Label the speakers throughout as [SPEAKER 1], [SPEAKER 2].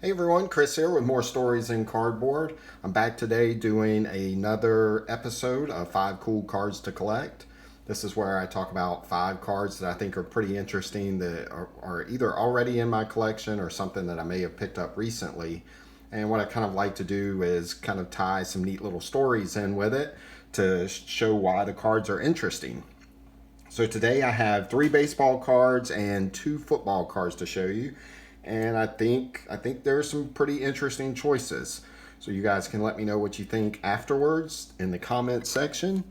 [SPEAKER 1] Hey everyone, Chris here with more stories in cardboard. I'm back today doing another episode of 5 Cool Cards to Collect. This is where I talk about 5 cards that I think are pretty interesting that are either already in my collection or something that I may have picked up recently. And what I kind of like to do is kind of tie some neat little stories in with it to show why the cards are interesting. So today I have 3 baseball cards and 2 football cards to show you. And I think there are some pretty interesting choices. So you guys can let me know what you think afterwards in the comment section.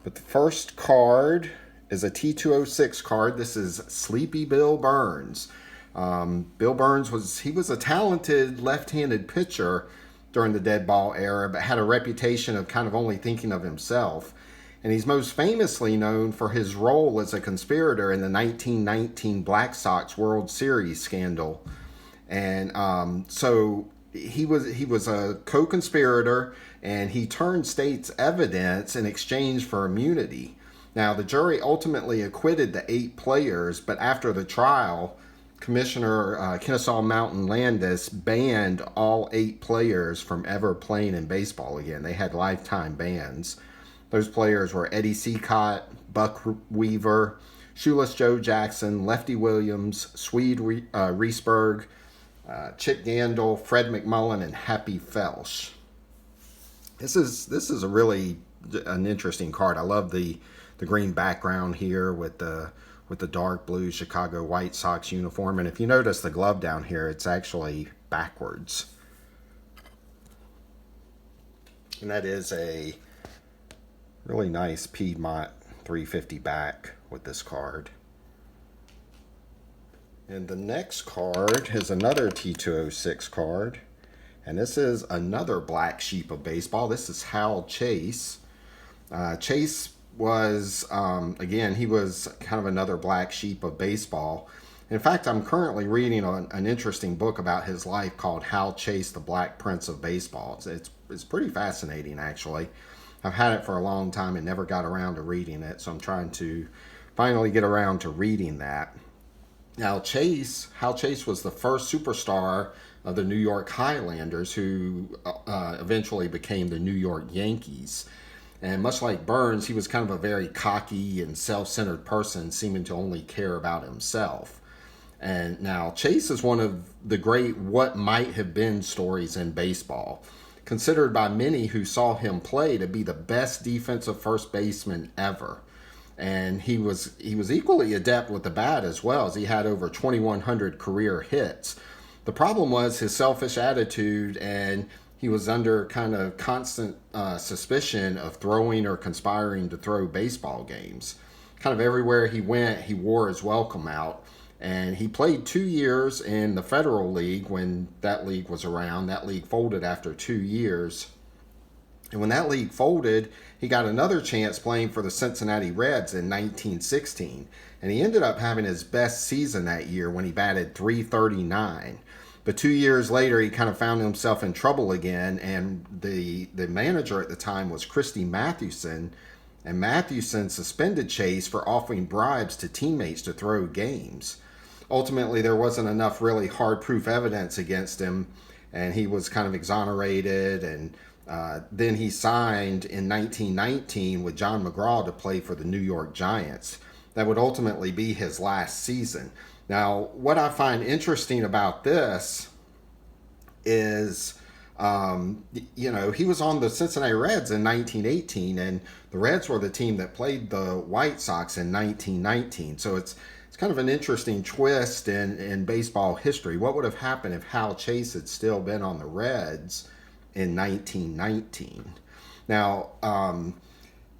[SPEAKER 1] But the first card is a T206 card. This is Sleepy Bill Burns. Bill Burns was a talented left-handed pitcher during the dead ball era, but had a reputation of kind of only thinking of himself. And he's most famously known for his role as a conspirator in the 1919 Black Sox World Series scandal. And so he was a co-conspirator, and he turned state's evidence in exchange for immunity. Now, the jury ultimately acquitted the 8 players, but after the trial, Commissioner Kennesaw Mountain Landis banned all 8 players from ever playing in baseball again. They had lifetime bans. Those players were Eddie Seacott, Buck Weaver, Shoeless Joe Jackson, Lefty Williams, Swede Reesberg, Chick Gandil, Fred McMullen, and Happy Felsch. This is a really an interesting card. I love the green background here with the dark blue Chicago White Sox uniform. And if you notice the glove down here, it's actually backwards. And that is a really nice Piedmont 350 back with this card. And the next card is another T206 card. And this is another black sheep of baseball. This is Hal Chase. Chase was, again, he was kind of another black sheep of baseball. In fact, I'm currently reading an interesting book about his life called Hal Chase, the Black Prince of Baseball. It's pretty fascinating, actually. I've had it for a long time and never got around to reading it, so I'm trying to finally get around to reading that. Now, Hal Chase was the first superstar of the New York Highlanders, who eventually became the New York Yankees. And much like Burns, he was kind of a very cocky and self-centered person, seeming to only care about himself. And now Chase is one of the great what might have been stories in baseball, considered by many who saw him play to be the best defensive first baseman ever. And he was equally adept with the bat as well, as he had over 2,100 career hits. The problem was his selfish attitude, and he was under kind of constant suspicion of throwing or conspiring to throw baseball games. Kind of everywhere he went, he wore his welcome out. And he played 2 years in the Federal League when that league was around. That league folded after 2 years. And when that league folded, he got another chance playing for the Cincinnati Reds in 1916. And he ended up having his best season that year when he batted .339. But 2 years later, he kind of found himself in trouble again. And the manager at the time was Christy Mathewson. And Mathewson suspended Chase for offering bribes to teammates to throw games. Ultimately, there wasn't enough really hard proof evidence against him, and he was kind of exonerated. And then he signed in 1919 with John McGraw to play for the New York Giants. That would ultimately be his last season. Now, what I find interesting about this is, he was on the Cincinnati Reds in 1918, and the Reds were the team that played the White Sox in 1919. So it's kind of an interesting twist in baseball history. What would have happened if Hal Chase had still been on the Reds in 1919? Now,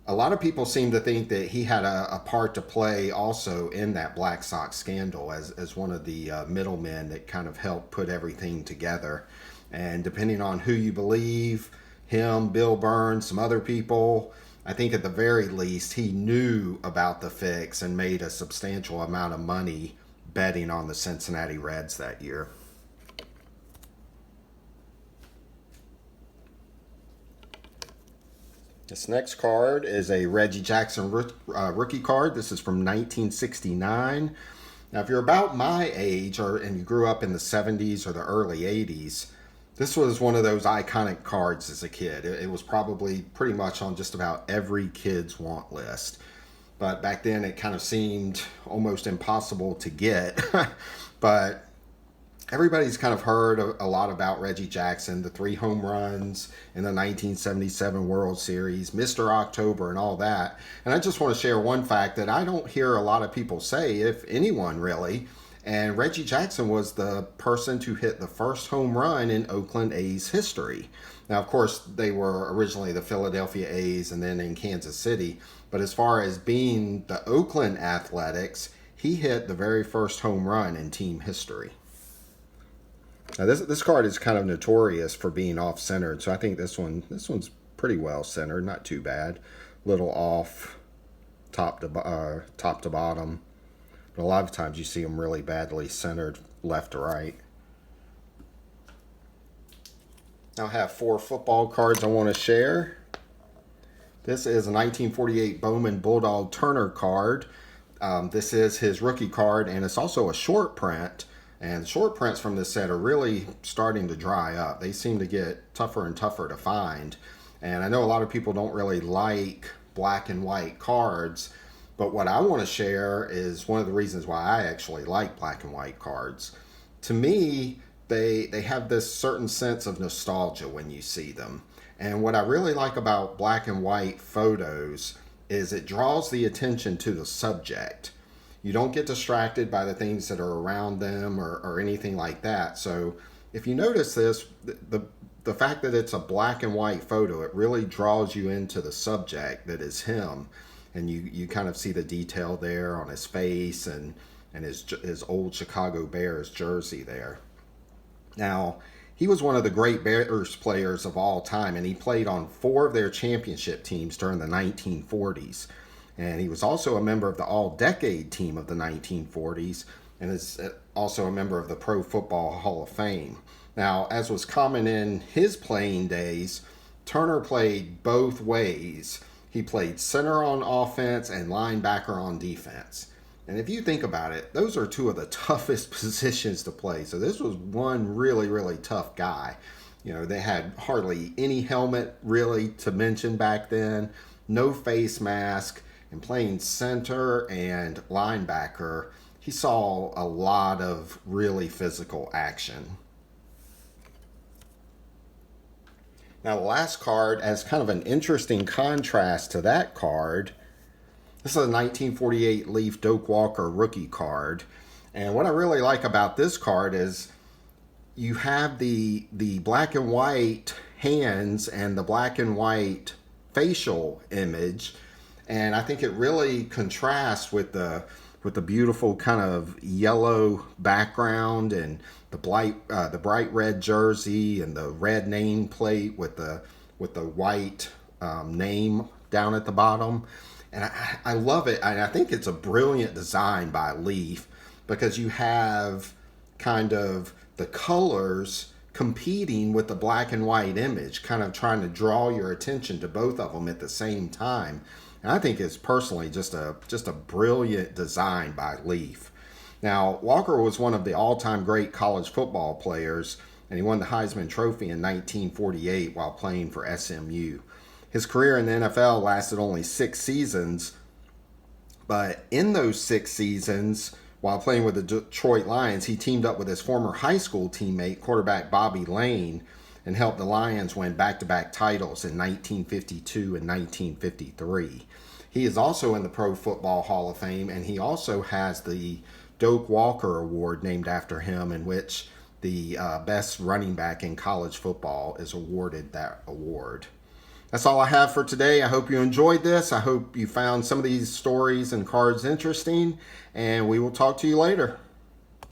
[SPEAKER 1] a lot of people seem to think that he had a part to play also in that Black Sox scandal as one of the middlemen that kind of helped put everything together. And depending on who you believe, him, Bill Burns, some other people, I think at the very least he knew about the fix and made a substantial amount of money betting on the Cincinnati Reds that year. This next card is a Reggie Jackson rookie card. This is from 1969. Now, if you're about my age and you grew up in the 70s or the early 80s, this was one of those iconic cards as a kid. It was probably pretty much on just about every kid's want list. But back then it kind of seemed almost impossible to get. But everybody's kind of heard a lot about Reggie Jackson, the 3 home runs in the 1977 World Series, Mr. October, and all that. And I just want to share one fact that I don't hear a lot of people say, if anyone really. And Reggie Jackson was the person to hit the first home run in Oakland A's history. Now, of course, they were originally the Philadelphia A's and then in Kansas City. But as far as being the Oakland Athletics, he hit the very first home run in team history. Now, this card is kind of notorious for being off-centered, so I think this one's pretty well centered, not too bad. Little off, top to bottom. But a lot of times you see them really badly centered left to right. Now I have 4 football cards I want to share. This is a 1948 Bowman Bulldog Turner card. This is his rookie card, and it's also a short print. And short prints from this set are really starting to dry up. They seem to get tougher and tougher to find. And I know a lot of people don't really like black and white cards, but what I want to share is one of the reasons why I actually like black and white cards. To me, they have this certain sense of nostalgia when you see them. And what I really like about black and white photos is it draws the attention to the subject. You don't get distracted by the things that are around them or anything like that. So if you notice this, the fact that it's a black and white photo, it really draws you into the subject that is him. And you kind of see the detail there on his face and his old Chicago Bears jersey there. Now, he was one of the great Bears players of all time, and he played on 4 of their championship teams during the 1940s. And he was also a member of the All-Decade team of the 1940s and is also a member of the Pro Football Hall of Fame. Now, as was common in his playing days, Turner played both ways. He played center on offense and linebacker on defense. And if you think about it, those are 2 of the toughest positions to play. So this was one really, really tough guy. You know, they had hardly any helmet really to mention back then, no face mask. And playing center and linebacker, he saw a lot of really physical action. Now the last card, as kind of an interesting contrast to that card, this is a 1948 Leaf Doak Walker rookie card. And what I really like about this card is you have the black and white hands and the black and white facial image. And I think it really contrasts with the beautiful kind of yellow background and the bright red jersey and the red nameplate with the white name down at the bottom. And I love it. And I think it's a brilliant design by Leaf because you have kind of the colors competing with the black and white image, kind of trying to draw your attention to both of them at the same time. And I think it's personally just a brilliant design by Leaf. Now, Walker was one of the all-time great college football players, and he won the Heisman Trophy in 1948 while playing for SMU. His career in the NFL lasted only 6 seasons, but in those 6 seasons, while playing with the Detroit Lions, he teamed up with his former high school teammate, quarterback Bobby Lane, and helped the Lions win back-to-back titles in 1952 and 1953. He is also in the Pro Football Hall of Fame, and he also has the Doak Walker Award named after him, in which the best running back in college football is awarded that award. That's all I have for today. I hope you enjoyed this. I hope you found some of these stories and cards interesting, and we will talk to you later.